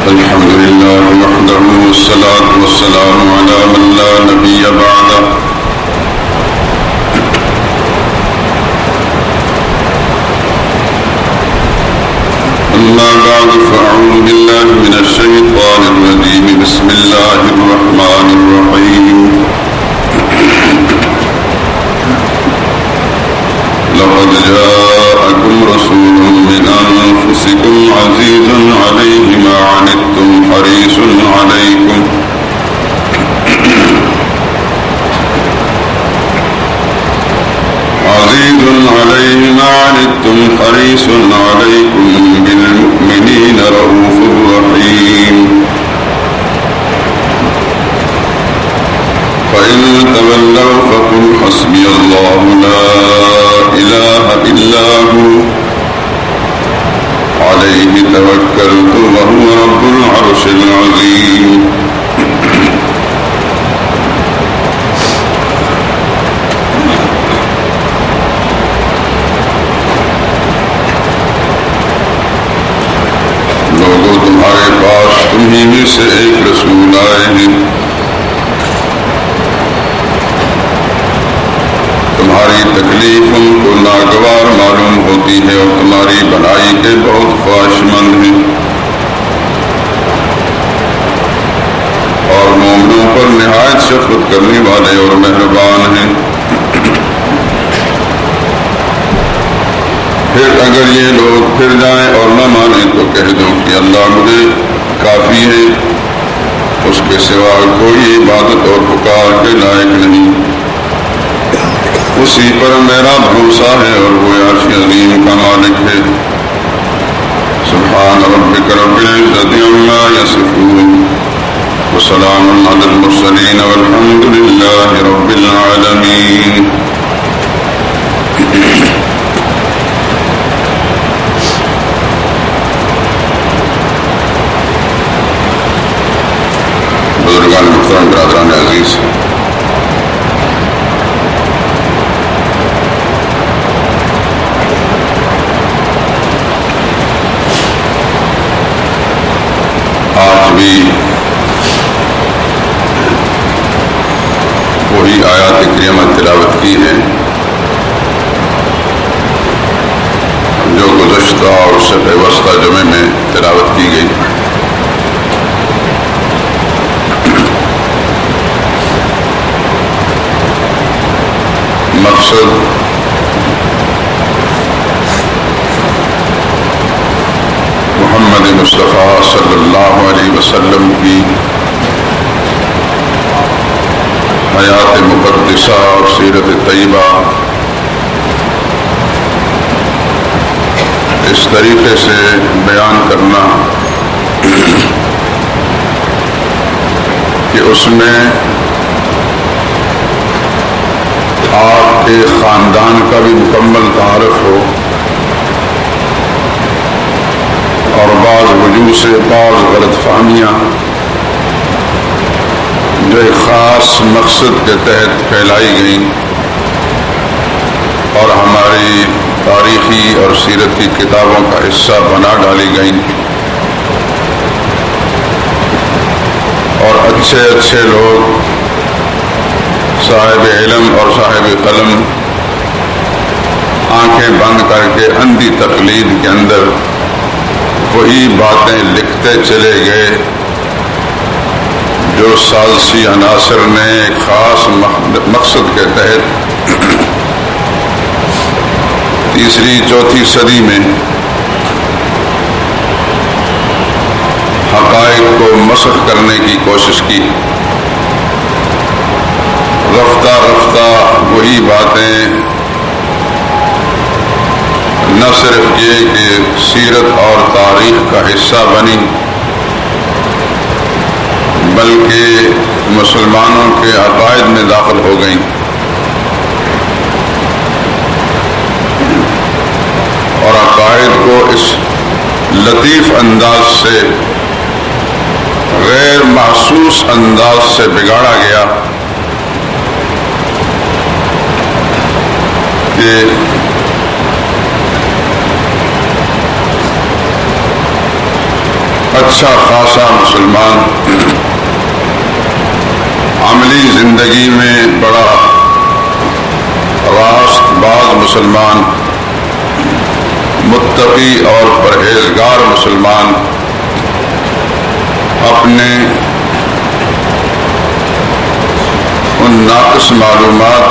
الحمد لله وحده والصلاة والسلام على من لا نبي بعده أما بعد فأعوذ بالله من الشيطان الرجيم بسم الله الرحمن الرحيم لقد جاءكم رسول من أنفسكم عزيز عليه ما عنتم حريص عليكم ما عنتم حريص عليكم بالمؤمنين رؤوف رحيم فإن تولوا فقل حسبي الله لا إله إلا هو عليه توكلت وهو رب العرش العظيم لوگوں تمہارے پاس تمہیں میں سے ایک رسول آئے ہیں تمہاری تکلیف ان کو ناگوار معلوم ہوتی ہے اور تمہاری بھلائی کے بہت خواہش مند ہیں اور مومنوں پر نہایت شفقت کرنے والے اور مہربان ہیں پھر اگر یہ لوگ پھر جائیں اور نہ مانیں تو کہہ دو کہ اللہ مجھے کافی ہے اس کے سوا کوئی عبادت اور پکار کے لائق نہیں اسی پر میرا بھروسہ ہے اور وہ عرش عظیم کا مالک ہے سبحان ربک رب العزة عما یصفون وسلام علی المرسلین والحمد للہ رب العالمین بزرگان محترم برادران عزیز بھی وہی آیات کریمہ تلاوت کی ہے جو گزشتہ اور شب وسطی جمعے میں تلاوت کی گئی مقصد محمد مصطفیٰ صلی اللہ علیہ وسلم کی حیات مقدسہ اور سیرت طیبہ اس طریقے سے بیان کرنا کہ اس میں آپ کے خاندان کا بھی مکمل تعارف ہو اور بعض وجوہ سے بعض غلط فہمیاں جو ایک خاص مقصد کے تحت پھیلائی گئیں اور ہماری تاریخی اور سیرت کی کتابوں کا حصہ بنا ڈالی گئیں اور اچھے اچھے لوگ صاحب علم اور صاحب قلم آنکھیں بند کر کے اندھی تقلید کے اندر وہی باتیں لکھتے چلے گئے جو ثالثی عناصر نے ایک خاص مقصد کے تحت تیسری چوتھی صدی میں حقائق کو مسخ کرنے کی کوشش کی رفتہ رفتہ وہی باتیں نہ صرف یہ کہ سیرت اور تاریخ کا حصہ بنی بلکہ مسلمانوں کے عقائد میں داخل ہو گئیں اور عقائد کو اس لطیف انداز سے غیر محسوس انداز سے بگاڑا گیا کہ اچھا خاصا مسلمان عملی زندگی میں بڑا راست باز مسلمان، متقی اور پرہیزگار مسلمان اپنے ان ناقص معلومات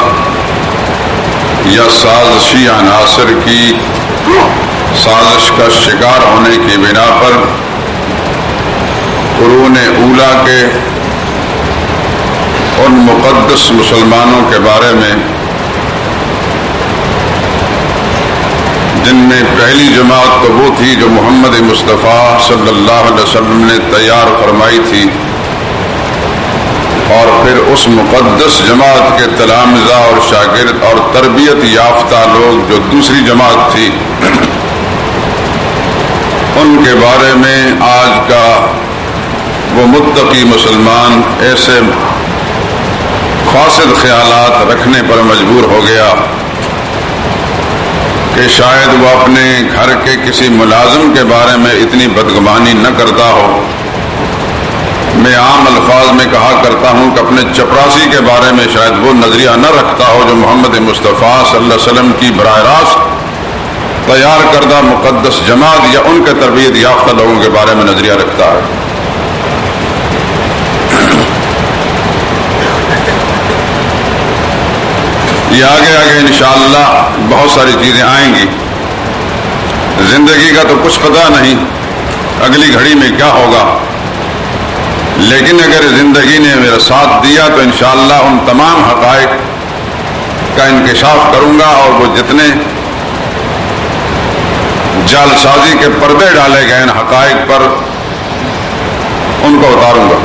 یا سازشی عناصر کی سازش کا شکار ہونے کی بنا پر قرون اولیٰ کے ان مقدس مسلمانوں کے بارے میں جن میں پہلی جماعت تو وہ تھی جو محمد مصطفیٰ صلی اللہ علیہ وسلم نے تیار فرمائی تھی، اور پھر اس مقدس جماعت کے تلامذہ اور شاگرد اور تربیت یافتہ لوگ جو دوسری جماعت تھی، ان کے بارے میں آج کا وہ متقی مسلمان ایسے فاسد خیالات رکھنے پر مجبور ہو گیا کہ شاید وہ اپنے گھر کے کسی ملازم کے بارے میں اتنی بدگمانی نہ کرتا ہو۔ میں عام الفاظ میں کہا کرتا ہوں کہ اپنے چپراسی کے بارے میں شاید وہ نظریہ نہ رکھتا ہو جو محمد مصطفیٰ صلی اللہ علیہ وسلم کی براہ راست تیار کردہ مقدس جماعت یا ان کے تربیت یافتہ لوگوں کے بارے میں نظریہ رکھتا ہے۔ یہ آگے انشاءاللہ بہت ساری چیزیں آئیں گی۔ زندگی کا تو کچھ پتہ نہیں اگلی گھڑی میں کیا ہوگا، لیکن اگر زندگی نے میرا ساتھ دیا تو انشاءاللہ ان تمام حقائق کا انکشاف کروں گا، اور وہ جتنے جعل سازی کے پردے ڈالے گئے ان حقائق پر ان کو اتاروں گا۔